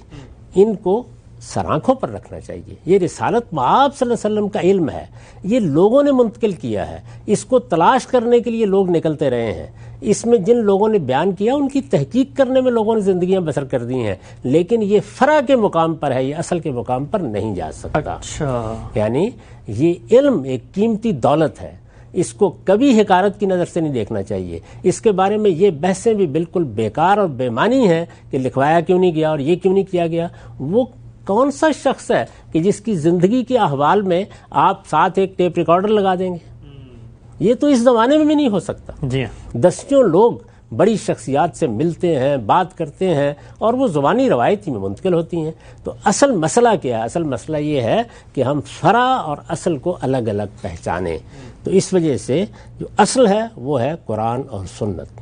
ان کو سر آنکھوں پر رکھنا چاہیے۔ یہ رسالت مآب صلی اللہ علیہ وسلم کا علم ہے، یہ لوگوں نے منتقل کیا ہے، اس کو تلاش کرنے کے لیے لوگ نکلتے رہے ہیں۔ اس میں جن لوگوں نے بیان کیا ان کی تحقیق کرنے میں لوگوں نے زندگیاں بسر کر دی ہیں، لیکن یہ فرع کے مقام پر ہے، یہ اصل کے مقام پر نہیں جا سکتا۔ اچھا، یعنی یہ علم ایک قیمتی دولت ہے، اس کو کبھی حقارت کی نظر سے نہیں دیکھنا چاہیے۔ اس کے بارے میں یہ بحثیں بھی بالکل بیکار اور بے معنی ہیں کہ لکھوایا کیوں نہیں گیا اور یہ کیوں نہیں کیا گیا۔ وہ کون سا شخص ہے کہ جس کی زندگی کے احوال میں آپ ساتھ ایک ٹیپ ریکارڈر لگا دیں گے؟ یہ تو اس زمانے میں بھی نہیں ہو سکتا۔ جی ہاں، دسیوں لوگ بڑی شخصیات سے ملتے ہیں، بات کرتے ہیں، اور وہ زبانی روایتی میں منتقل ہوتی ہیں۔ تو اصل مسئلہ کیا ہے؟ اصل مسئلہ یہ ہے کہ ہم فرع اور اصل کو الگ الگ پہچانیں۔ تو اس وجہ سے جو اصل ہے وہ ہے قرآن اور سنت،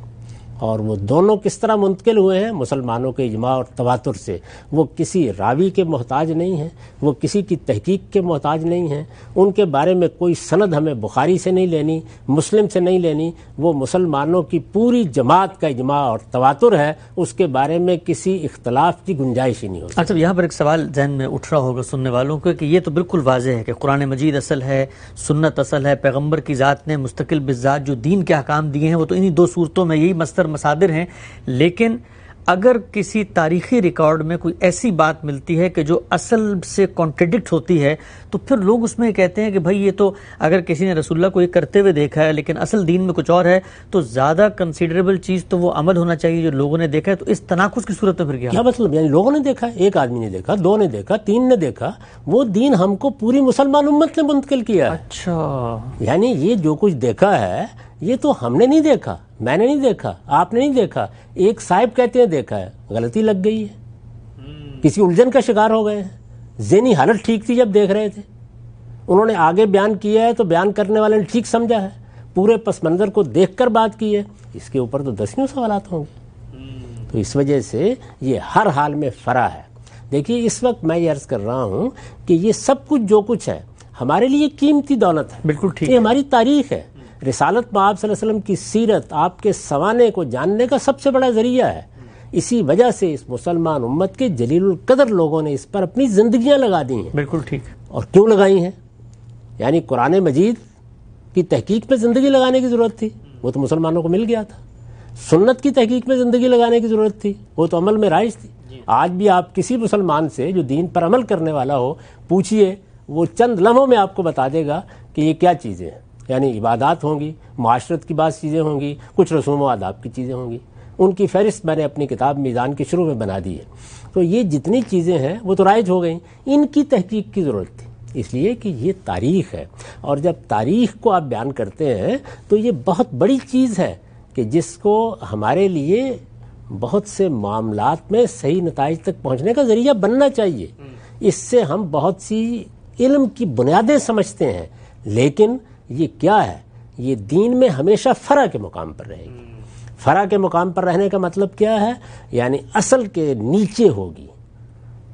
اور وہ دونوں کس طرح منتقل ہوئے ہیں؟ مسلمانوں کے اجماع اور تواتر سے۔ وہ کسی راوی کے محتاج نہیں ہیں، وہ کسی کی تحقیق کے محتاج نہیں ہیں، ان کے بارے میں کوئی سند ہمیں بخاری سے نہیں لینی، مسلم سے نہیں لینی۔ وہ مسلمانوں کی پوری جماعت کا اجماع اور تواتر ہے، اس کے بارے میں کسی اختلاف کی گنجائش ہی نہیں ہوتی۔ اچھا، یہاں پر ایک سوال ذہن میں اٹھ رہا ہوگا سننے والوں کو کہ یہ تو بالکل واضح ہے کہ قرآن مجید اصل ہے، سنت اصل ہے، پیغمبر کی ذات نے مستقل بالذات جو دین کے احکام دیے ہیں وہ تو انہی 2 صورتوں میں یہی مصادر ہیں۔ لیکن اگر کسی تاریخی ریکارڈ میں کوئی ایسی بات ملتی ہے کہ جو اصل سے کانٹرڈکٹ ہوتی ہے تو پھر لوگ اس میں کہتے ہیں کہ بھائی یہ تو اگر کسی نے رسول اللہ کو یہ کرتے ہوئے دیکھا ہے لیکن اصل دین میں کچھ اور ہے تو زیادہ کنسیڈریبل چیز تو وہ عمل ہونا چاہیے جو لوگوں نے دیکھا ہے۔ تو اس تناقض کی صورت میں پھر کیا مطلب؟ یعنی لوگوں نے دیکھا، ایک آدمی نے دیکھا، 2 نے دیکھا، 3 نے دیکھا، وہ دین ہم کو پوری مسلمان امت نے منتقل کیا ہے۔ اچھا، یعنی یہ جو کچھ دیکھا ہے یہ تو ہم نے نہیں دیکھا، میں نے نہیں دیکھا، آپ نے نہیں دیکھا، ایک صاحب کہتے ہیں دیکھا ہے، غلطی لگ گئی ہے، کسی الجھن کا شکار ہو گئے ہیں، ذہنی حالت ٹھیک تھی جب دیکھ رہے تھے، انہوں نے آگے بیان کیا ہے تو بیان کرنے والے نے ٹھیک سمجھا ہے، پورے پس منظر کو دیکھ کر بات کی ہے، اس کے اوپر تو 10 سوالات ہوں گے۔ تو اس وجہ سے یہ ہر حال میں فرع ہے۔ دیکھیے اس وقت میں یہ عرض کر رہا ہوں کہ یہ سب کچھ جو کچھ ہے ہمارے لیے قیمتی دولت ہے، بالکل ٹھیک، یہ ہماری تاریخ ہے۔ رسالت مآب صلی اللہ علیہ وسلم کی سیرت آپ کے سوانے کو جاننے کا سب سے بڑا ذریعہ ہے۔ اسی وجہ سے اس مسلمان امت کے جلیل القدر لوگوں نے اس پر اپنی زندگیاں لگا دی ہیں. بالکل ٹھیک. اور کیوں لگائی ہیں؟ یعنی قرآن مجید کی تحقیق میں زندگی لگانے کی ضرورت تھی، وہ تو مسلمانوں کو مل گیا تھا. سنت کی تحقیق میں زندگی لگانے کی ضرورت تھی، وہ تو عمل میں رائج تھی. آج بھی آپ کسی مسلمان سے جو دین پر عمل کرنے والا ہو پوچھئے، وہ چند لمحوں میں آپ کو بتا دے گا کہ یہ کیا چیزیں ہیں. یعنی عبادات ہوں گی، معاشرت کی بعض چیزیں ہوں گی، کچھ رسوم و آداب کی چیزیں ہوں گی. ان کی فہرست میں نے اپنی کتاب میزان کے شروع میں بنا دی ہے. تو یہ جتنی چیزیں ہیں وہ تو رائج ہو گئیں، ان کی تحقیق کی ضرورت تھی، اس لیے کہ یہ تاریخ ہے. اور جب تاریخ کو آپ بیان کرتے ہیں تو یہ بہت بڑی چیز ہے کہ جس کو ہمارے لیے بہت سے معاملات میں صحیح نتائج تک پہنچنے کا ذریعہ بننا چاہیے. اس سے ہم بہت سی علم کی بنیادیں سمجھتے ہیں، لیکن یہ کیا ہے؟ یہ دین میں ہمیشہ فرع کے مقام پر رہے گی. فرع کے مقام پر رہنے کا مطلب کیا ہے؟ یعنی اصل کے نیچے ہوگی،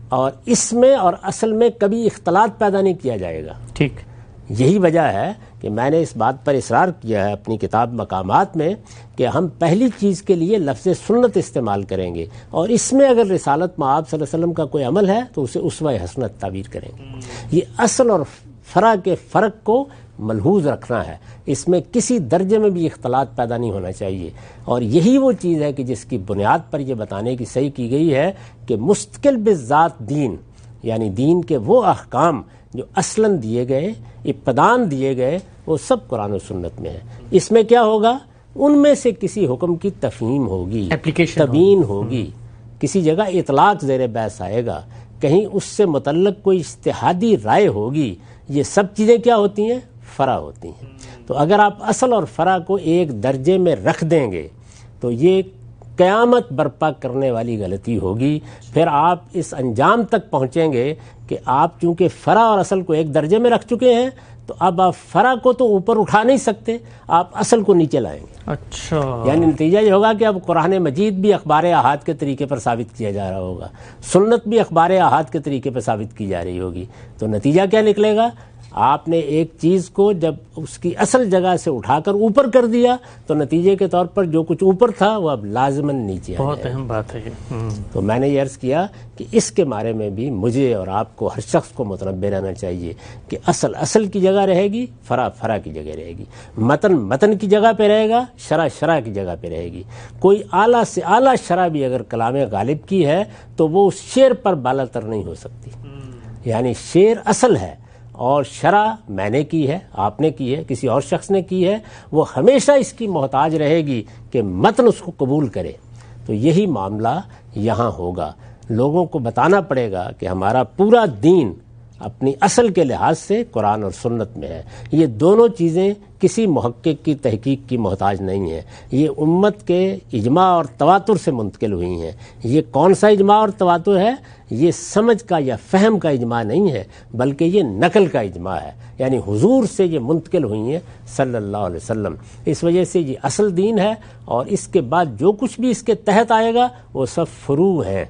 اور اس میں اور اصل میں کبھی اختلاط پیدا نہیں کیا جائے گا. ٹھیک. یہی وجہ ہے کہ میں نے اس بات پر اصرار کیا ہے اپنی کتاب مقامات میں کہ ہم پہلی چیز کے لیے لفظ سنت استعمال کریں گے، اور اس میں اگر رسالت مآب صلی اللہ علیہ وسلم کا کوئی عمل ہے تو اسے اسوہ حسنت تعبیر کریں گے. یہ اصل اور فرع کے فرق کو ملحوظ رکھنا ہے، اس میں کسی درجے میں بھی اختلاط پیدا نہیں ہونا چاہیے. اور یہی وہ چیز ہے کہ جس کی بنیاد پر یہ بتانے کی صحیح کی گئی ہے کہ مستقل بذات دین، یعنی دین کے وہ احکام جو اصلاً دیے گئے، ابتدان دیے گئے، وہ سب قرآن و سنت میں ہے. اس میں کیا ہوگا؟ ان میں سے کسی حکم کی تفہیم ہوگی، تبیین ہوگی، کسی جگہ اطلاق زیر بحث آئے گا، کہیں اس سے متعلق کوئی اجتہادی رائے ہوگی. یہ سب چیزیں کیا ہوتی ہیں؟ فرع ہوتی ہیں. تو اگر آپ اصل اور فرع کو ایک درجے میں رکھ دیں گے تو یہ قیامت برپا کرنے والی غلطی ہوگی. پھر آپ اس انجام تک پہنچیں گے کہ آپ چونکہ فرع اور اصل کو ایک درجے میں رکھ چکے ہیں تو اب آپ فرع کو تو اوپر اٹھا نہیں سکتے، آپ اصل کو نیچے لائیں گے. اچھا. یعنی نتیجہ یہ ہوگا کہ اب قرآن مجید بھی اخبار احاد کے طریقے پر ثابت کیا جا رہا ہوگا، سنت بھی اخبار احاد کے طریقے پر ثابت کی جا رہی ہوگی. تو نتیجہ کیا نکلے گا؟ آپ نے ایک چیز کو جب اس کی اصل جگہ سے اٹھا کر اوپر کر دیا تو نتیجے کے طور پر جو کچھ اوپر تھا وہ اب لازماً نیچے آ جائے. بہت اہم بات ہے یہ. تو میں نے یہ عرض کیا کہ اس کے بارے میں بھی مجھے اور آپ کو، ہر شخص کو متنبہ رہنا چاہیے کہ اصل اصل کی جگہ رہے گی، فرع فرع کی جگہ رہے گی، متن متن کی جگہ پہ رہے گا، شرع شرع کی جگہ پہ رہے گی. کوئی اعلیٰ سے اعلیٰ شرع بھی اگر کلام غالب کی ہے تو وہ اس شعر پر بالا تر نہیں ہو سکتی. یعنی شعر اصل ہے اور شرع میں نے کی ہے، آپ نے کی ہے، کسی اور شخص نے کی ہے، وہ ہمیشہ اس کی محتاج رہے گی کہ متن اس کو قبول کرے. تو یہی معاملہ یہاں ہوگا. لوگوں کو بتانا پڑے گا کہ ہمارا پورا دین اپنی اصل کے لحاظ سے قرآن اور سنت میں ہے. یہ دونوں چیزیں کسی محقق کی تحقیق کی محتاج نہیں ہیں، یہ امت کے اجماع اور تواتر سے منتقل ہوئی ہیں. یہ کون سا اجماع اور تواتر ہے؟ یہ سمجھ کا یا فہم کا اجماع نہیں ہے، بلکہ یہ نقل کا اجماع ہے. یعنی حضور سے یہ منتقل ہوئی ہیں صلی اللہ علیہ وسلم. اس وجہ سے یہ اصل دین ہے، اور اس کے بعد جو کچھ بھی اس کے تحت آئے گا وہ سب فروع ہیں،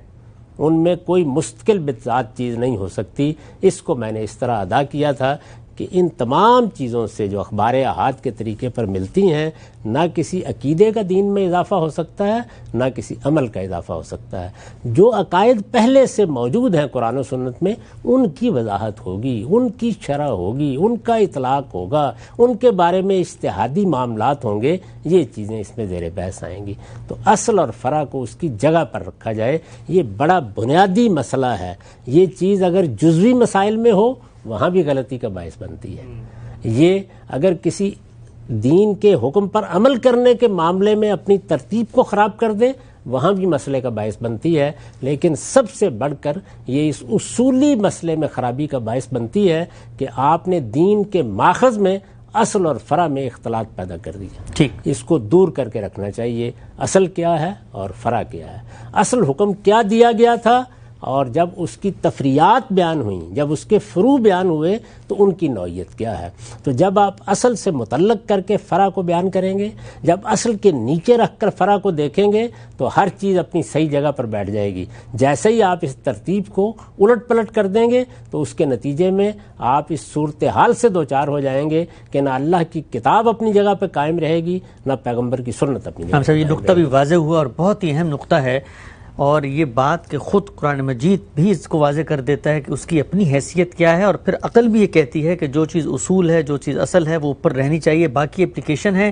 ان میں کوئی مستقل بذات چیز نہیں ہو سکتی. اس کو میں نے اس طرح ادا کیا تھا کہ ان تمام چیزوں سے جو اخبار احاد کے طریقے پر ملتی ہیں، نہ کسی عقیدے کا دین میں اضافہ ہو سکتا ہے، نہ کسی عمل کا اضافہ ہو سکتا ہے. جو عقائد پہلے سے موجود ہیں قرآن و سنت میں، ان کی وضاحت ہوگی، ان کی شرح ہوگی، ان کا اطلاق ہوگا، ان کے بارے میں اجتہادی معاملات ہوں گے. یہ چیزیں اس میں زیر بحث آئیں گی. تو اصل اور فرع کو اس کی جگہ پر رکھا جائے، یہ بڑا بنیادی مسئلہ ہے. یہ چیز اگر جزوی مسائل میں ہو وہاں بھی غلطی کا باعث بنتی ہے. یہ اگر کسی دین کے حکم پر عمل کرنے کے معاملے میں اپنی ترتیب کو خراب کر دے وہاں بھی مسئلے کا باعث بنتی ہے. لیکن سب سے بڑھ کر یہ اس اصولی مسئلے میں خرابی کا باعث بنتی ہے کہ آپ نے دین کے ماخذ میں اصل اور فرع میں اختلاط پیدا کر دیا. ٹھیک. اس کو دور کر کے رکھنا چاہیے. اصل کیا ہے اور فرع کیا ہے. اصل حکم کیا دیا گیا تھا، اور جب اس کی تفریعات بیان ہوئیں، جب اس کے فروع بیان ہوئے تو ان کی نوعیت کیا ہے. تو جب آپ اصل سے متعلق کر کے فرع کو بیان کریں گے، جب اصل کے نیچے رکھ کر فرع کو دیکھیں گے تو ہر چیز اپنی صحیح جگہ پر بیٹھ جائے گی. جیسے ہی آپ اس ترتیب کو الٹ پلٹ کر دیں گے تو اس کے نتیجے میں آپ اس صورتحال سے دوچار ہو جائیں گے کہ نہ اللہ کی کتاب اپنی جگہ پہ قائم رہے گی، نہ پیغمبر کی سنت اپنی جگہ. یہ نقطہ بھی واضح ہوا اور بہت ہی اہم نقطہ ہے. اور یہ بات کہ خود قرآن مجید بھی اس کو واضح کر دیتا ہے کہ اس کی اپنی حیثیت کیا ہے، اور پھر عقل بھی یہ کہتی ہے کہ جو چیز اصول ہے، جو چیز اصل ہے، وہ اوپر رہنی چاہیے، باقی اپلیکیشن ہے۔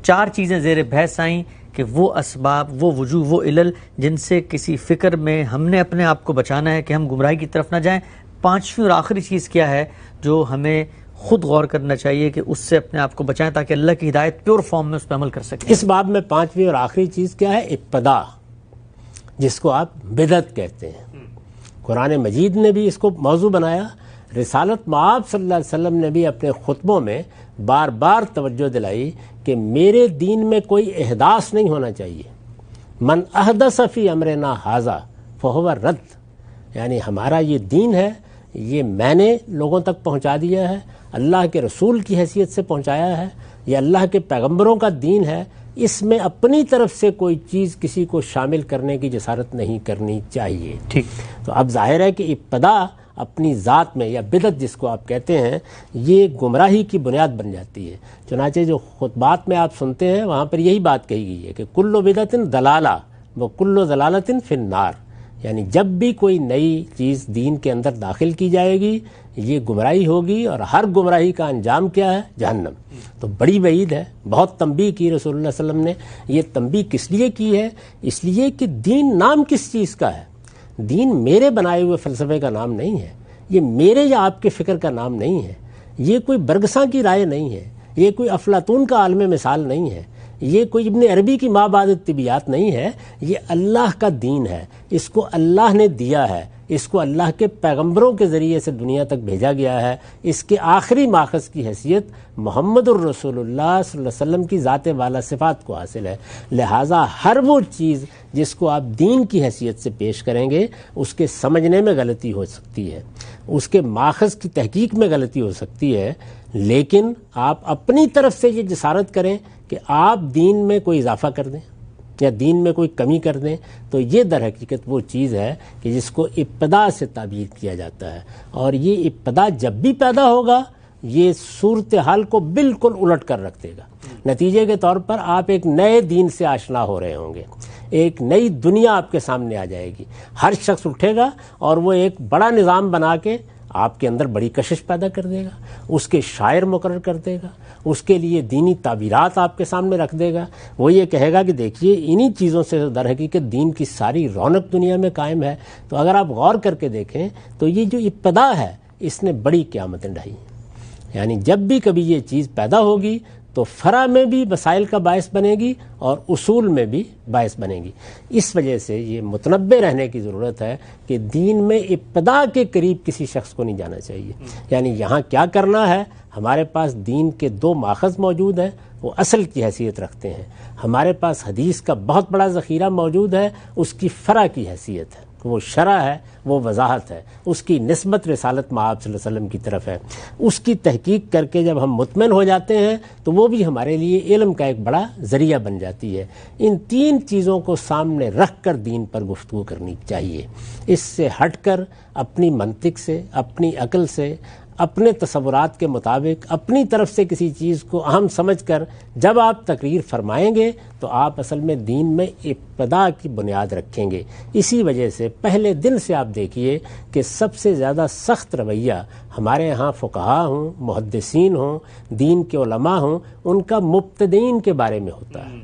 4 چیزیں زیر بحث آئیں کہ وہ اسباب، وہ وجوہ، وہ علل جن سے کسی فکر میں ہم نے اپنے آپ کو بچانا ہے کہ ہم گمراہی کی طرف نہ جائیں۔ 5ویں اور آخری چیز کیا ہے جو ہمیں خود غور کرنا چاہیے کہ اس سے اپنے آپ کو بچائیں تاکہ اللہ کی ہدایت پیور فارم میں اس پہ عمل کر سکیں۔ اس باب میں 5ویں اور آخری چیز کیا ہے؟ ابتدا، جس کو آپ بدعت کہتے ہیں۔ قرآن مجید نے بھی اس کو موضوع بنایا، رسالت مآب صلی اللہ علیہ وسلم نے بھی اپنے خطبوں میں بار بار توجہ دلائی کہ میرے دین میں کوئی احداث نہیں ہونا چاہیے۔ من احدث فی امرنا ھذا فہو رد، یعنی ہمارا یہ دین ہے، یہ میں نے لوگوں تک پہنچا دیا ہے، اللہ کے رسول کی حیثیت سے پہنچایا ہے، یہ اللہ کے پیغمبروں کا دین ہے، اس میں اپنی طرف سے کوئی چیز کسی کو شامل کرنے کی جسارت نہیں کرنی چاہیے۔ ٹھیک، تو اب ظاہر ہے کہ ابتدا اپنی ذات میں، یا بدعت جس کو آپ کہتے ہیں، یہ گمراہی کی بنیاد بن جاتی ہے۔ چنانچہ جو خطبات میں آپ سنتے ہیں وہاں پر یہی بات کہی گئی ہے کہ کل بدعت ضلالہ وکل ضلالۃ فی النار، یعنی جب بھی کوئی نئی چیز دین کے اندر داخل کی جائے گی یہ گمراہی ہوگی، اور ہر گمراہی کا انجام کیا ہے؟ جہنم۔ تو بڑی وعید ہے، بہت تنبیہ کی رسول اللہ صلی اللہ علیہ وسلم نے۔ یہ تنبیہ کس لیے کی ہے؟ اس لیے کہ دین نام کس چیز کا ہے؟ دین میرے بنائے ہوئے فلسفے کا نام نہیں ہے، یہ میرے یا آپ کے فکر کا نام نہیں ہے، یہ کوئی برگساں کی رائے نہیں ہے، یہ کوئی افلاطون کا عالم مثال نہیں ہے، یہ کوئی ابن عربی کی ما بعد الطبیعیات نہیں ہے، یہ اللہ کا دین ہے، اس کو اللہ نے دیا ہے، اس کو اللہ کے پیغمبروں کے ذریعے سے دنیا تک بھیجا گیا ہے، اس کے آخری ماخذ کی حیثیت محمد الرسول اللہ صلی اللہ علیہ وسلم کی ذات والا صفات کو حاصل ہے۔ لہٰذا ہر وہ چیز جس کو آپ دین کی حیثیت سے پیش کریں گے اس کے سمجھنے میں غلطی ہو سکتی ہے، اس کے ماخذ کی تحقیق میں غلطی ہو سکتی ہے، لیکن آپ اپنی طرف سے یہ جسارت کریں کہ آپ دین میں کوئی اضافہ کر دیں یا دین میں کوئی کمی کر دیں، تو یہ در حقیقت وہ چیز ہے کہ جس کو ابتدا سے تعبیر کیا جاتا ہے، اور یہ ابتدا جب بھی پیدا ہوگا یہ صورتحال کو بالکل الٹ کر رکھ دے گا۔ نتیجے کے طور پر آپ ایک نئے دین سے آشنا ہو رہے ہوں گے، ایک نئی دنیا آپ کے سامنے آ جائے گی، ہر شخص اٹھے گا اور وہ ایک بڑا نظام بنا کے آپ کے اندر بڑی کشش پیدا کر دے گا، اس کے شاعر مقرر کر دے گا، اس کے لیے دینی تعبیرات آپ کے سامنے رکھ دے گا، وہ یہ کہے گا کہ دیکھیے انہی چیزوں سے در حقیقت دین کی ساری رونق دنیا میں قائم ہے۔ تو اگر آپ غور کر کے دیکھیں تو یہ جو ابتدا ہے اس نے بڑی قیامتیں ڈھائی، یعنی جب بھی کبھی یہ چیز پیدا ہوگی تو فرع میں بھی مسائل کا باعث بنے گی اور اصول میں بھی باعث بنے گی۔ اس وجہ سے یہ متنبہ رہنے کی ضرورت ہے کہ دین میں ابتدا کے قریب کسی شخص کو نہیں جانا چاہیے، یعنی یہاں کیا کرنا ہے، ہمارے پاس دین کے 2 ماخذ موجود ہیں، وہ اصل کی حیثیت رکھتے ہیں، ہمارے پاس حدیث کا بہت بڑا ذخیرہ موجود ہے، اس کی فرع کی حیثیت ہے، وہ شرح ہے، وہ وضاحت ہے، اس کی نسبت رسالت مآب صلی اللہ علیہ وسلم کی طرف ہے، اس کی تحقیق کر کے جب ہم مطمئن ہو جاتے ہیں تو وہ بھی ہمارے لیے علم کا ایک بڑا ذریعہ بن جاتی ہے۔ ان 3 چیزوں کو سامنے رکھ کر دین پر گفتگو کرنی چاہیے، اس سے ہٹ کر اپنی منطق سے، اپنی عقل سے، اپنے تصورات کے مطابق اپنی طرف سے کسی چیز کو اہم سمجھ کر جب آپ تقریر فرمائیں گے تو آپ اصل میں دین میں ابتدا کی بنیاد رکھیں گے۔ اسی وجہ سے پہلے دن سے آپ دیکھیے کہ سب سے زیادہ سخت رویہ ہمارے ہاں فقہا ہوں، محدثین ہوں، دین کے علماء ہوں، ان کا مبتدئین کے بارے میں ہوتا ہے،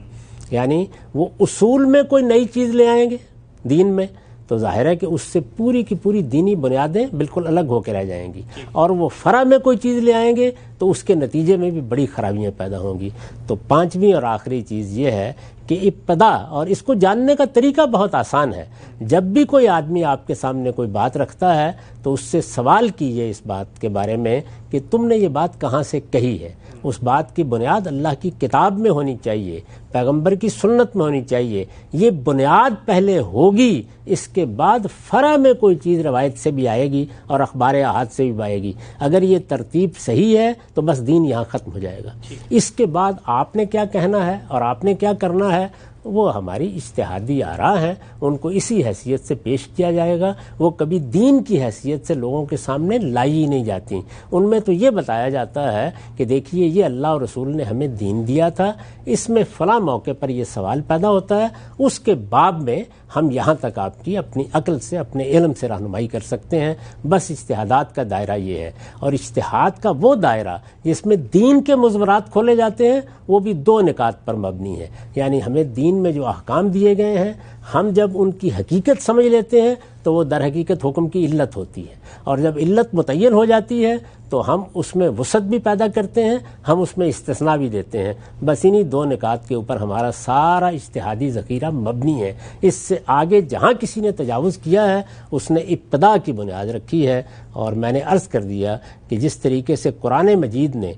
یعنی وہ اصول میں کوئی نئی چیز لے آئیں گے دین میں تو ظاہر ہے کہ اس سے پوری کی پوری دینی بنیادیں بالکل الگ ہو کے رہ جائیں گی، اور وہ فرع میں کوئی چیز لے آئیں گے تو اس کے نتیجے میں بھی بڑی خرابیاں پیدا ہوں گی۔ تو 5ویں اور آخری چیز یہ ہے کہ ابتدا، اور اس کو جاننے کا طریقہ بہت آسان ہے، جب بھی کوئی آدمی آپ کے سامنے کوئی بات رکھتا ہے تو اس سے سوال کیجئے اس بات کے بارے میں کہ تم نے یہ بات کہاں سے کہی ہے۔ اس بات کی بنیاد اللہ کی کتاب میں ہونی چاہیے، پیغمبر کی سنت میں ہونی چاہیے، یہ بنیاد پہلے ہوگی، اس کے بعد فرع میں کوئی چیز روایت سے بھی آئے گی اور اخبار احاد سے بھی آئے گی۔ اگر یہ ترتیب صحیح ہے تو بس دین یہاں ختم ہو جائے گا۔ اس کے بعد آپ نے کیا کہنا ہے اور آپ نے کیا کرنا ہے وہ ہماری اجتہادی آراء ہیں، ان کو اسی حیثیت سے پیش کیا جائے گا، وہ کبھی دین کی حیثیت سے لوگوں کے سامنے لائی ہی نہیں جاتی۔ ان میں تو یہ بتایا جاتا ہے کہ دیکھیے یہ اللہ اور رسول نے ہمیں دین دیا تھا، اس میں فلاں موقع پر یہ سوال پیدا ہوتا ہے، اس کے باب میں ہم یہاں تک آپ کی اپنی عقل سے اپنے علم سے رہنمائی کر سکتے ہیں، بس اجتہادات کا دائرہ یہ ہے۔ اور اجتہاد کا وہ دائرہ جس میں دین کے مزورات کھولے جاتے ہیں وہ بھی دو نکات پر مبنی ہے، یعنی ہمیں دین میں جو احکام دیے گئے ہیں ہم جب ان کی حقیقت سمجھ لیتے ہیں تو وہ در حقیقت حکم کی علت ہوتی ہے، اور جب علت متعین ہو جاتی ہے تو ہم اس میں وسعت بھی پیدا کرتے ہیں، ہم اس میں استثناء بھی دیتے ہیں۔ بس انہی دو نکات کے اوپر ہمارا سارا اجتہادی ذخیرہ مبنی ہے۔ اس سے آگے جہاں کسی نے تجاوز کیا ہے اس نے ابتداء کی بنیاد رکھی ہے۔ اور میں نے عرض کر دیا کہ جس طریقے سے قرآن مجید نے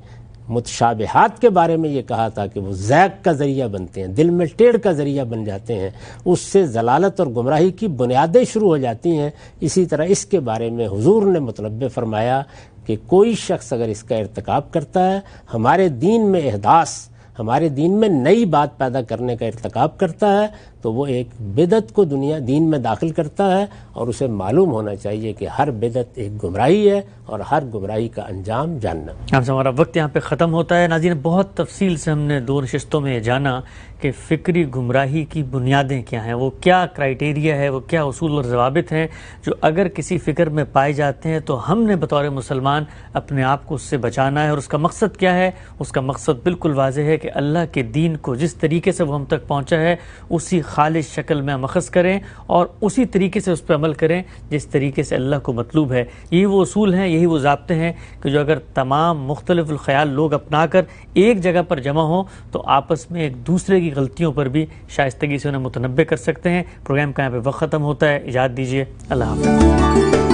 متشابہات کے بارے میں یہ کہا تھا کہ وہ زیغ کا ذریعہ بنتے ہیں، دل میں ٹیڑھ کا ذریعہ بن جاتے ہیں، اس سے ضلالت اور گمراہی کی بنیادیں شروع ہو جاتی ہیں، اسی طرح اس کے بارے میں حضور نے متنبہ فرمایا کہ کوئی شخص اگر اس کا ارتکاب کرتا ہے، ہمارے دین میں احداث، ہمارے دین میں نئی بات پیدا کرنے کا ارتکاب کرتا ہے تو وہ ایک بدعت کو دین میں داخل کرتا ہے، اور اسے معلوم ہونا چاہیے کہ ہر بدعت ایک گمراہی ہے اور ہر گمراہی کا انجام جہنم۔ آپ سے ہمارا وقت یہاں پہ ختم ہوتا ہے۔ ناظرین، بہت تفصیل سے ہم نے 2 نشستوں میں جانا کہ فکری گمراہی کی بنیادیں کیا ہیں، وہ کیا کرائیٹیریا ہے، وہ کیا اصول اور ضوابط ہیں جو اگر کسی فکر میں پائے جاتے ہیں تو ہم نے بطور مسلمان اپنے آپ کو اس سے بچانا ہے، اور اس کا مقصد کیا ہے؟ اس کا مقصد بالکل واضح ہے کہ اللہ کے دین کو جس طریقے سے وہ ہم تک پہنچا ہے اسی خالص شکل میں ہم اخذ کریں اور اسی طریقے سے اس پہ عمل کریں جس طریقے سے اللہ کو مطلوب ہے۔ یہی وہ اصول ہیں، یہی وہ ضابطے ہیں کہ جو اگر تمام مختلف الخیال لوگ اپنا کر ایک جگہ پر جمع ہوں تو آپس میں ایک دوسرے کی غلطیوں پر بھی شائستگی سے انہیں متنبہ کر سکتے ہیں۔ پروگرام کا یہاں پہ وقت ختم ہوتا ہے، اجازت دیجیے، اللہ حافظ۔